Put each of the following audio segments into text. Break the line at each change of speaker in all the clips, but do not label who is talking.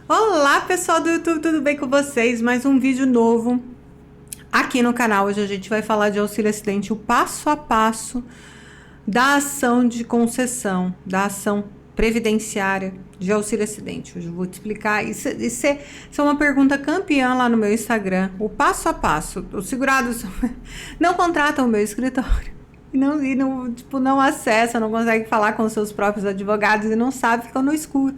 Olá, pessoal do YouTube, tudo bem com vocês? Mais um vídeo novo aqui no canal. Hoje a gente vai falar de auxílio acidente, o passo a passo da ação de concessão, da ação previdenciária de auxílio acidente. Hoje eu vou te explicar. Isso é uma pergunta campeã lá no meu Instagram. O passo a passo. Os segurados não contratam o meu escritório. Não acessa, não consegue falar com seus próprios advogados e não sabe, ficam no escuro.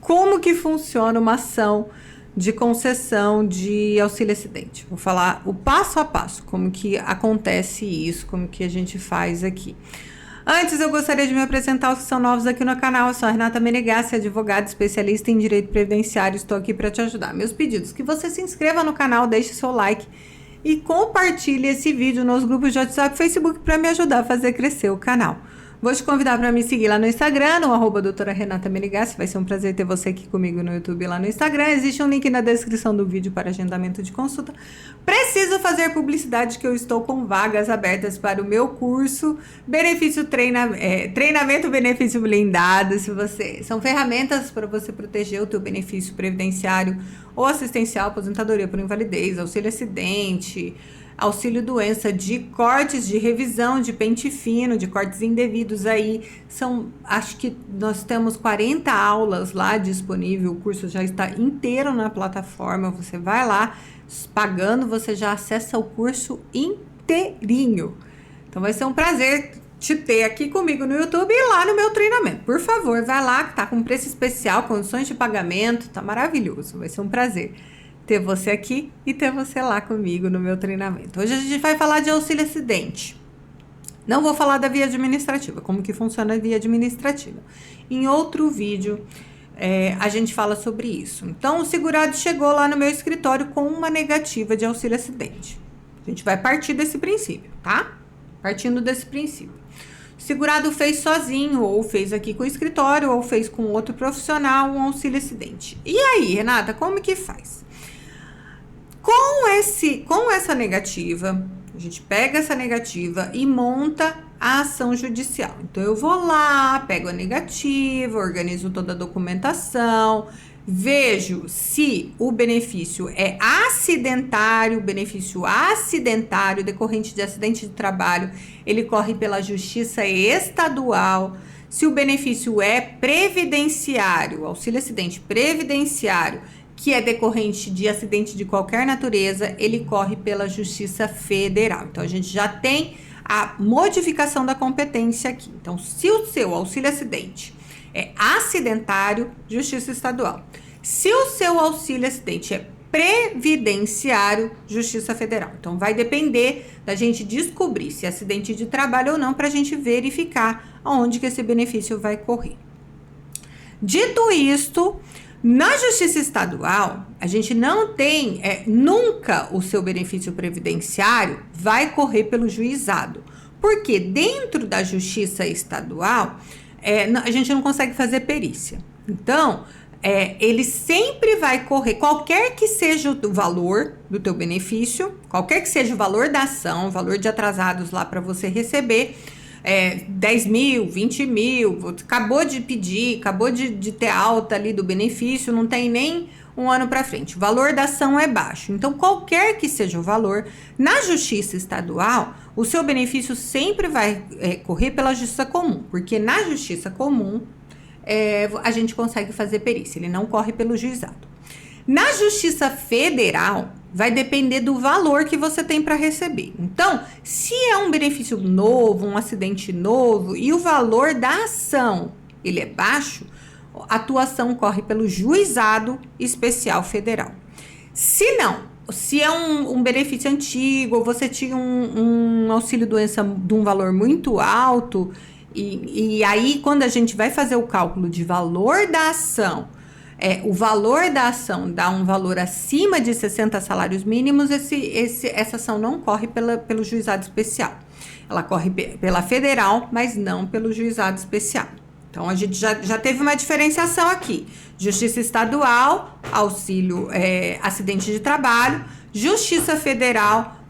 Como que funciona uma ação de concessão de auxílio acidente? Vou falar o passo a passo, como que acontece isso, como que a gente faz aqui. Antes, eu gostaria de me apresentar os que são novos aqui no canal. Eu sou a Renata Menegassi, advogada especialista em direito previdenciário. Estou aqui para te ajudar. Meus pedidos, que você se inscreva no canal, deixe seu like e compartilhe esse vídeo nos grupos de WhatsApp e Facebook para me ajudar a fazer crescer o canal. Vou te convidar para me seguir lá no Instagram, no @doutora Renata Menegassi. Vai ser um prazer ter você aqui comigo no YouTube e lá no Instagram. Existe um link na descrição do vídeo para agendamento de consulta. Preciso fazer publicidade que eu estou com vagas abertas para o meu curso Treinamento Benefício Blindado. São ferramentas para você proteger o teu benefício previdenciário ou assistencial, aposentadoria por invalidez, auxílio acidente, auxílio doença, de cortes, de revisão, de pente fino, de cortes indevidos aí. Acho que nós temos 40 aulas lá disponível, o curso já está inteiro na plataforma, você vai lá, pagando, você já acessa o curso inteirinho. Então vai ser um prazer te ter aqui comigo no YouTube e lá no meu treinamento. Por favor, vai lá, que tá com preço especial, condições de pagamento, tá maravilhoso, vai ser um prazer ter você aqui e ter você lá comigo no meu treinamento. Hoje a gente vai falar de auxílio acidente. Não vou falar da via administrativa, como que funciona a via administrativa. Em outro vídeo, a gente fala sobre isso. Então, o segurado chegou lá no meu escritório com uma negativa de auxílio acidente. A gente vai partir desse princípio, tá? Partindo desse princípio. O segurado fez sozinho, ou fez aqui com o escritório, ou fez com outro profissional um auxílio acidente. E aí, Renata, como que faz? Com essa negativa, a gente pega essa negativa e monta a ação judicial. Então, eu vou lá, pego a negativa, organizo toda a documentação, vejo se o benefício é acidentário, decorrente de acidente de trabalho, ele corre pela Justiça Estadual. Se o benefício é previdenciário, auxílio acidente previdenciário, que é decorrente de acidente de qualquer natureza, ele corre pela Justiça Federal. Então, a gente já tem a modificação da competência aqui. Então, se o seu auxílio acidente é acidentário, Justiça Estadual. Se o seu auxílio acidente é previdenciário, Justiça Federal. Então, vai depender da gente descobrir se é acidente de trabalho ou não, para a gente verificar aonde que esse benefício vai correr. Dito isto, na Justiça Estadual, a gente não tem, nunca o seu benefício previdenciário vai correr pelo juizado, porque dentro da Justiça Estadual, a gente não consegue fazer perícia. Então, ele sempre vai correr, qualquer que seja o valor do teu benefício, qualquer que seja o valor da ação, o valor de atrasados lá para você receber, 10 mil, 20 mil, acabou de pedir, acabou de ter alta ali do benefício, não tem nem um ano para frente. O valor da ação é baixo. Então, qualquer que seja o valor, na Justiça Estadual, o seu benefício sempre vai correr pela Justiça Comum, porque na Justiça Comum a gente consegue fazer perícia, ele não corre pelo juizado. Na Justiça Federal, vai depender do valor que você tem para receber. Então, se é um benefício novo, um acidente novo, e o valor da ação ele é baixo, a tua ação corre pelo Juizado Especial Federal. Se não, se é um benefício antigo, ou você tinha um auxílio-doença de um valor muito alto, e aí quando a gente vai fazer o cálculo de valor da ação, o valor da ação dá um valor acima de 60 salários mínimos, essa ação não corre pelo juizado especial. Ela corre pela federal, mas não pelo juizado especial. Então, a gente já teve uma diferenciação aqui. Justiça Estadual, auxílio acidente de trabalho. Justiça Federal,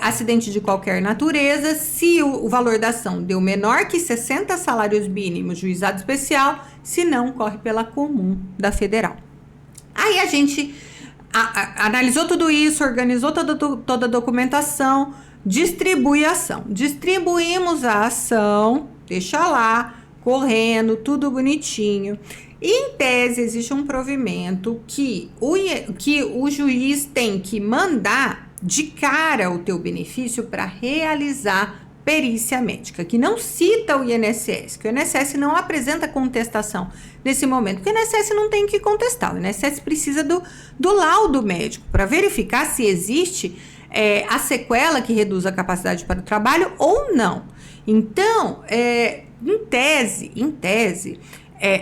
acidente de qualquer natureza. Se o valor da ação deu menor que 60 salários mínimos, juizado especial. Se não, corre pela comum da federal. Aí a gente analisou tudo isso, organizou toda a documentação, distribui a ação. Distribuímos a ação, deixa lá, correndo, tudo bonitinho. Em tese, existe um provimento que o juiz tem que mandar de cara o teu benefício para realizar perícia médica, que não cita o INSS, que o INSS não apresenta contestação nesse momento, porque o INSS não tem que contestar, o INSS precisa do laudo médico para verificar se existe a sequela que reduz a capacidade para o trabalho ou não. Então, em tese,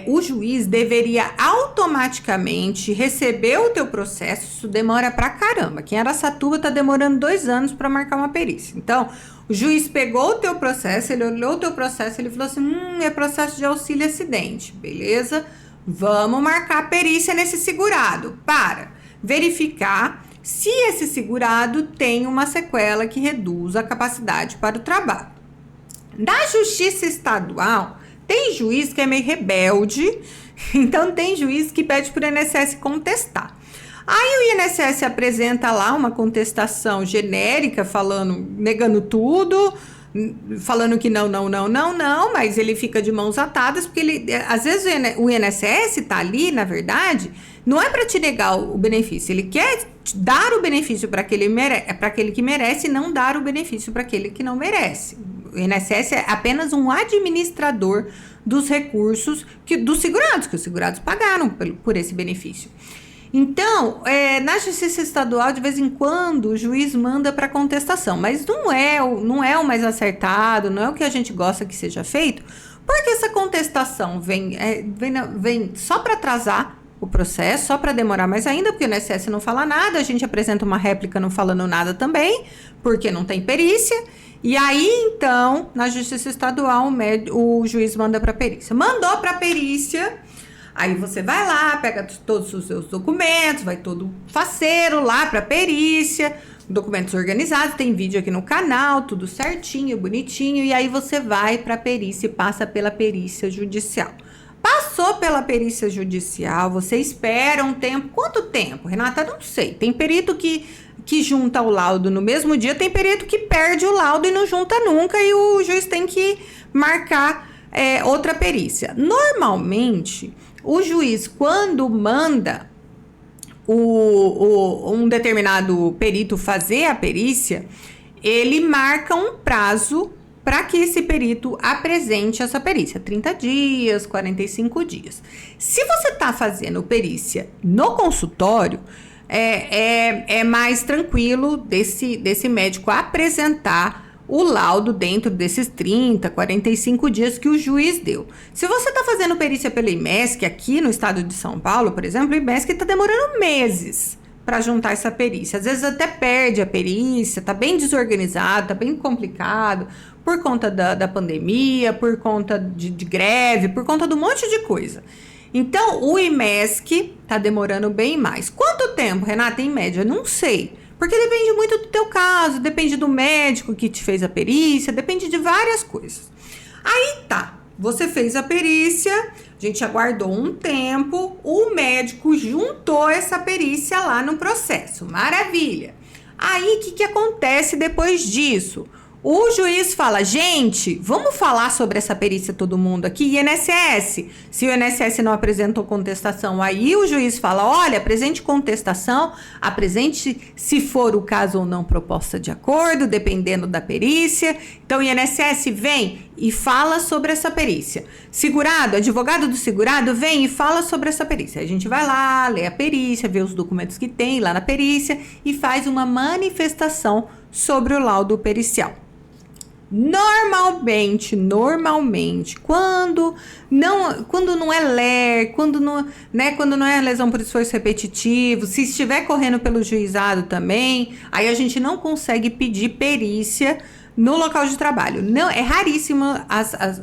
o juiz deveria automaticamente receber o teu processo. Isso demora pra caramba. Quem era Araçatuba tá demorando 2 anos para marcar uma perícia. Então, o juiz pegou o teu processo, ele olhou o teu processo, ele falou assim, é processo de auxílio acidente, beleza? Vamos marcar a perícia nesse segurado, para verificar se esse segurado tem uma sequela que reduz a capacidade para o trabalho. Da Justiça Estadual, tem juiz que é meio rebelde, então tem juiz que pede para o INSS contestar. Aí o INSS apresenta lá uma contestação genérica, negando tudo, falando que não, mas ele fica de mãos atadas, porque às vezes o INSS está ali, na verdade, não é para te negar o benefício, ele quer dar o benefício para aquele que merece e não dar o benefício para aquele que não merece. O INSS é apenas um administrador dos recursos dos segurados, que os segurados pagaram por esse benefício. Então, na Justiça Estadual, de vez em quando, o juiz manda para contestação, mas não é o mais acertado, não é o que a gente gosta que seja feito, porque essa contestação vem só para atrasar o processo, só para demorar mais ainda, porque o INSS não fala nada, a gente apresenta uma réplica não falando nada também, porque não tem perícia. E aí, então, na Justiça Estadual, o juiz manda para perícia. Mandou para perícia, aí você vai lá, pega todos os seus documentos, vai todo faceiro lá para perícia, documentos organizados, tem vídeo aqui no canal, tudo certinho, bonitinho, e aí você vai para perícia e passa pela perícia judicial. Passou pela perícia judicial, você espera um tempo. Quanto tempo, Renata? Não sei. Tem perito que junta o laudo no mesmo dia, tem perito que perde o laudo e não junta nunca, e o juiz tem que marcar outra perícia. Normalmente, o juiz, quando manda um determinado perito fazer a perícia, ele marca um prazo para que esse perito apresente essa perícia, 30 dias, 45 dias. Se você está fazendo perícia no consultório, é mais tranquilo desse médico apresentar o laudo dentro desses 30, 45 dias que o juiz deu. Se você está fazendo perícia pela IMESC, aqui no estado de São Paulo, por exemplo, o IMESC está demorando meses para juntar essa perícia. Às vezes até perde a perícia, está bem desorganizado, está bem complicado, por conta da pandemia, por conta de greve, por conta de um monte de coisa. Então, o IMESC está demorando bem mais. Quanto tempo, Renata, em média? Não sei. Porque depende muito do teu caso, depende do médico que te fez a perícia, depende de várias coisas. Aí tá, você fez a perícia, a gente aguardou um tempo, o médico juntou essa perícia lá no processo. Maravilha! Aí, o que acontece depois disso? O juiz fala, gente, vamos falar sobre essa perícia todo mundo aqui, INSS. Se o INSS não apresentou contestação, aí o juiz fala, olha, apresente contestação, apresente, se for o caso ou não, proposta de acordo, dependendo da perícia. Então, o INSS vem e fala sobre essa perícia. Segurado, advogado do segurado, vem e fala sobre essa perícia. A gente vai lá, lê a perícia, vê os documentos que tem lá na perícia e faz uma manifestação sobre o laudo pericial. Normalmente, quando não é LER, quando não é lesão por esforço repetitivo, se estiver correndo pelo juizado também, aí a gente não consegue pedir perícia no local de trabalho. Não, é raríssimo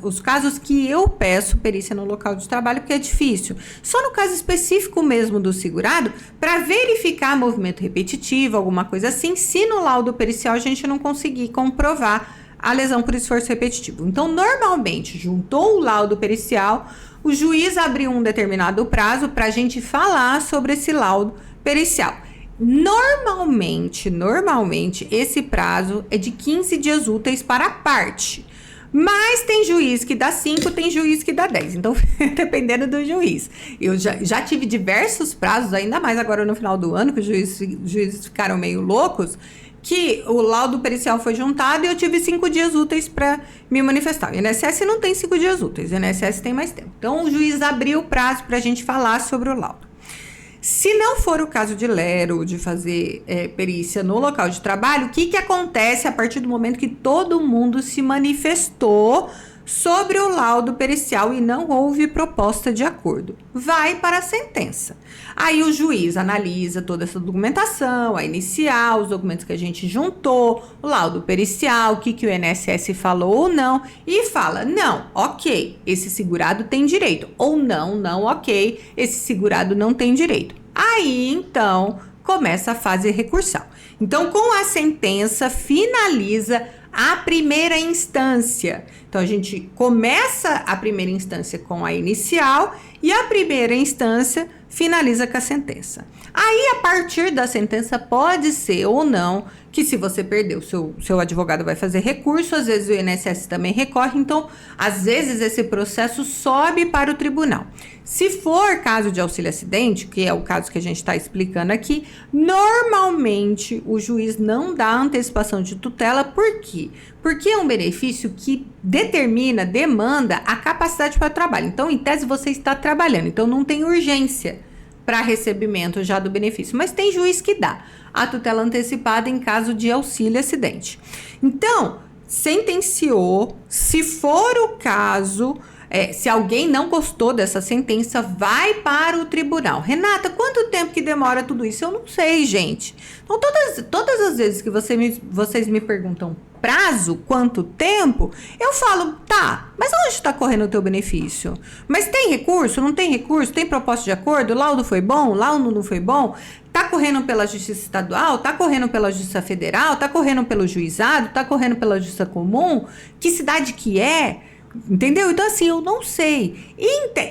os casos que eu peço perícia no local de trabalho, porque é difícil. Só no caso específico mesmo do segurado, para verificar movimento repetitivo, alguma coisa assim, se no laudo pericial a gente não conseguir comprovar a lesão por esforço repetitivo. Então, normalmente, juntou o laudo pericial, o juiz abriu um determinado prazo para a gente falar sobre esse laudo pericial. Normalmente, esse prazo é de 15 dias úteis para a parte. Mas tem juiz que dá 5, tem juiz que dá 10. Então, dependendo do juiz. Eu já tive diversos prazos, ainda mais agora no final do ano, que os juízes ficaram meio loucos, que o laudo pericial foi juntado e eu tive 5 dias úteis para me manifestar. O INSS não tem 5 dias úteis, o INSS tem mais tempo. Então, o juiz abriu o prazo para a gente falar sobre o laudo. Se não for o caso de Lero, de fazer perícia no local de trabalho, o que acontece a partir do momento que todo mundo se manifestou sobre o laudo pericial e não houve proposta de acordo? Vai para a sentença. Aí o juiz analisa toda essa documentação, a inicial, os documentos que a gente juntou, o laudo pericial, o que o INSS falou ou não, e fala, não, ok, esse segurado tem direito, ou não, ok, esse segurado não tem direito. Aí, então, começa a fase recursal. Então, com a sentença, finaliza a primeira instância. Então, a gente começa a primeira instância com a inicial e a primeira instância finaliza com a sentença. Aí, a partir da sentença, pode ser ou não que, se você perdeu, seu advogado vai fazer recurso, às vezes o INSS também recorre, então, às vezes esse processo sobe para o tribunal. Se for caso de auxílio-acidente, que é o caso que a gente está explicando aqui, normalmente o juiz não dá antecipação de tutela. Por quê? Porque é um benefício que demanda a capacidade para o trabalho. Então, em tese, você está trabalhando, então não tem urgência para recebimento já do benefício. Mas tem juiz que dá a tutela antecipada em caso de auxílio-acidente. Então, sentenciou, se for o caso... se alguém não gostou dessa sentença, vai para o tribunal. Renata, quanto tempo que demora tudo isso? Eu não sei, gente. Então, todas as vezes que vocês me perguntam prazo, quanto tempo, eu falo, tá, mas onde está correndo o teu benefício? Mas tem recurso? Não tem recurso? Tem proposta de acordo? O laudo foi bom? O laudo não foi bom? Tá correndo pela Justiça Estadual? Tá correndo pela Justiça Federal? Tá correndo pelo juizado? Tá correndo pela Justiça Comum? Que cidade que é? Entendeu? Então, assim, eu não sei.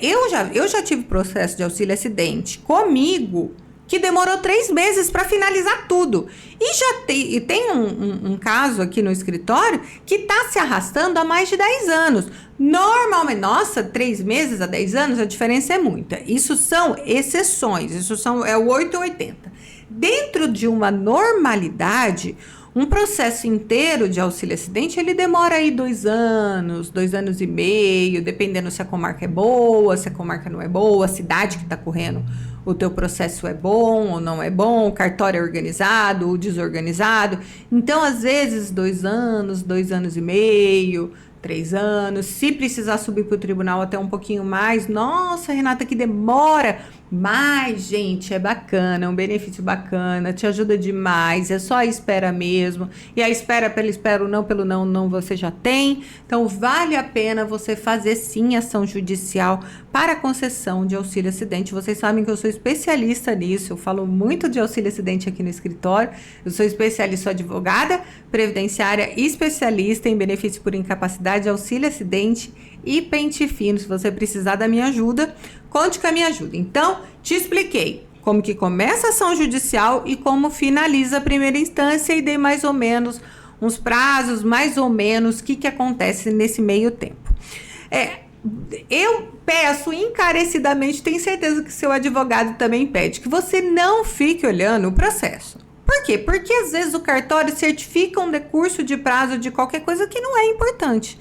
Eu já tive processo de auxílio-acidente comigo que demorou 3 meses para finalizar tudo. E tem um caso aqui no escritório que está se arrastando há mais de 10 anos. Normalmente, nossa, 3 meses a 10 anos, a diferença é muita. Isso são exceções, é o 8 ou 80. Dentro de uma normalidade... Um processo inteiro de auxílio-acidente, ele demora aí 2 anos, 2 anos e meio, dependendo se a comarca é boa, se a comarca não é boa, a cidade que está correndo, o teu processo é bom ou não é bom, o cartório é organizado ou desorganizado. Então, às vezes, 2 anos, 2 anos e meio, 3 anos, se precisar subir para o tribunal até um pouquinho mais, nossa, Renata, que demora. Mas, gente, é bacana, é um benefício bacana, te ajuda demais, é só a espera mesmo. E a espera pelo espero, não pelo não você já tem. Então, vale a pena você fazer sim ação judicial para concessão de auxílio-acidente. Vocês sabem que eu sou especialista nisso, eu falo muito de auxílio-acidente aqui no escritório. Eu sou especialista, sou advogada previdenciária, especialista em benefício por incapacidade, auxílio-acidente e pente fino. Se você precisar da minha ajuda, conte com a minha ajuda. Então, te expliquei como que começa a ação judicial e como finaliza a primeira instância e dei mais ou menos uns prazos, mais ou menos, o que acontece nesse meio tempo. Eu peço encarecidamente, tenho certeza que seu advogado também pede, que você não fique olhando o processo. Por quê? Porque às vezes o cartório certifica um decurso de prazo de qualquer coisa que não é importante.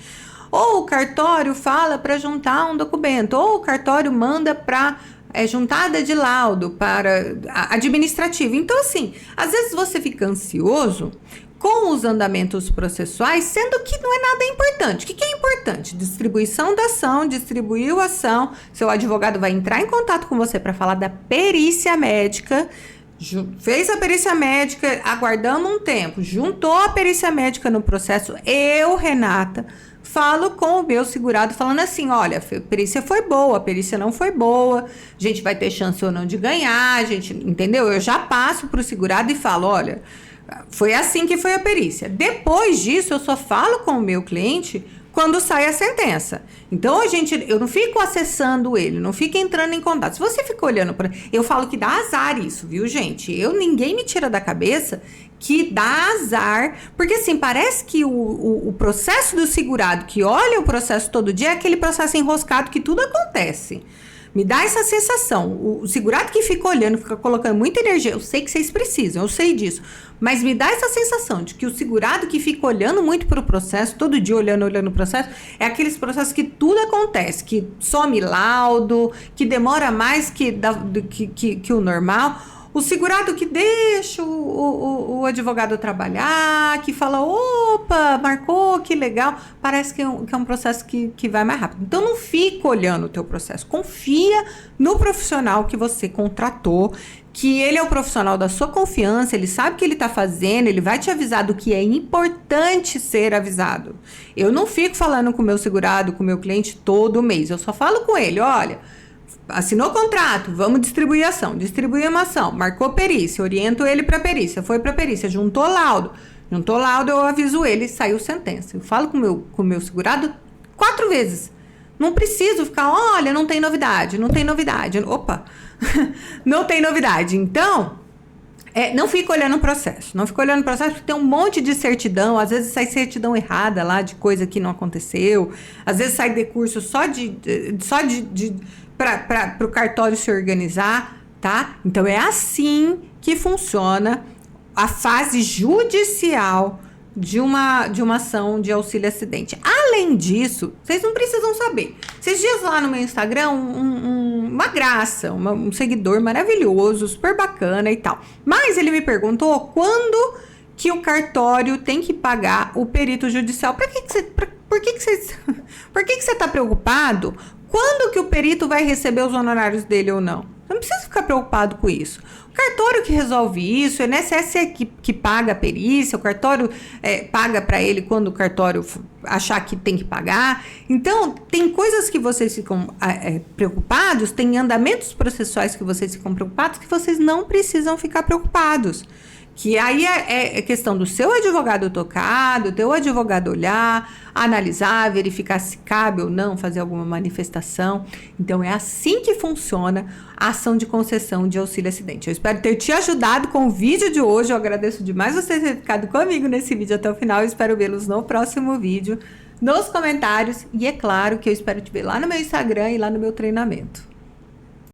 Ou o cartório fala para juntar um documento, ou o cartório manda para juntada de laudo para administrativo. Então, assim, às vezes você fica ansioso com os andamentos processuais, sendo que não é nada importante. O que é importante? Distribuição da ação, distribuiu a ação, seu advogado vai entrar em contato com você para falar da perícia médica, fez a perícia médica, aguardamos um tempo, juntou a perícia médica no processo, eu, Renata, falo com o meu segurado, falando assim, olha, a perícia foi boa, a perícia não foi boa, a gente vai ter chance ou não de ganhar, a gente, entendeu? Eu já passo para o segurado e falo, olha, foi assim que foi a perícia. Depois disso, eu só falo com o meu cliente quando sai a sentença. Então, eu não fico acessando ele, não fico entrando em contato. Se você fica olhando para... Eu falo que dá azar isso, viu, gente? Ninguém me tira da cabeça que dá azar, porque assim, parece que o processo do segurado, que olha o processo todo dia, é aquele processo enroscado que tudo acontece. Me dá essa sensação. O segurado que fica olhando, fica colocando muita energia, eu sei que vocês precisam, eu sei disso, mas me dá essa sensação de que o segurado que fica olhando muito para o processo, todo dia olhando o processo, é aqueles processos que tudo acontece, que some laudo, que demora mais que o normal. O segurado que deixa o advogado trabalhar, que fala, opa, marcou, que legal. Parece que é um processo que vai mais rápido. Então, não fica olhando o teu processo. Confia no profissional que você contratou, que ele é o profissional da sua confiança, ele sabe o que ele está fazendo, ele vai te avisar do que é importante ser avisado. Eu não fico falando com o meu segurado, com o meu cliente todo mês. Eu só falo com ele, olha... Assinou o contrato, vamos distribuir ação. Distribuir uma ação, marcou perícia, oriento ele para perícia, foi para perícia, juntou laudo, eu aviso ele, saiu sentença. Eu falo com o meu segurado 4 vezes. Não preciso ficar, olha, não tem novidade. Opa, não tem novidade. Então, não fica olhando o processo. Não fica olhando o processo porque tem um monte de certidão. Às vezes sai certidão errada lá de coisa que não aconteceu. Às vezes sai decurso só para o cartório se organizar, tá? Então, é assim que funciona a fase judicial de uma ação de auxílio acidente. Além disso, vocês não precisam saber. Esses dias lá no meu Instagram, uma graça, um seguidor maravilhoso, super bacana e tal. Mas ele me perguntou quando que o cartório tem que pagar o perito judicial. Por que você está preocupado? Quando que o perito vai receber os honorários dele ou não? Você não precisa ficar preocupado com isso. O cartório que resolve isso, o INSS é que paga a perícia, o cartório paga para ele quando o cartório achar que tem que pagar. Então, tem coisas que vocês ficam preocupados, tem andamentos processuais que vocês ficam preocupados, que vocês não precisam ficar preocupados. Que aí é questão do seu advogado tocar, do teu advogado olhar, analisar, verificar se cabe ou não fazer alguma manifestação. Então, é assim que funciona a ação de concessão de auxílio acidente. Eu espero ter te ajudado com o vídeo de hoje. Eu agradeço demais você ter ficado comigo nesse vídeo até o final. Eu espero vê-los no próximo vídeo, nos comentários. E é claro que eu espero te ver lá no meu Instagram e lá no meu treinamento.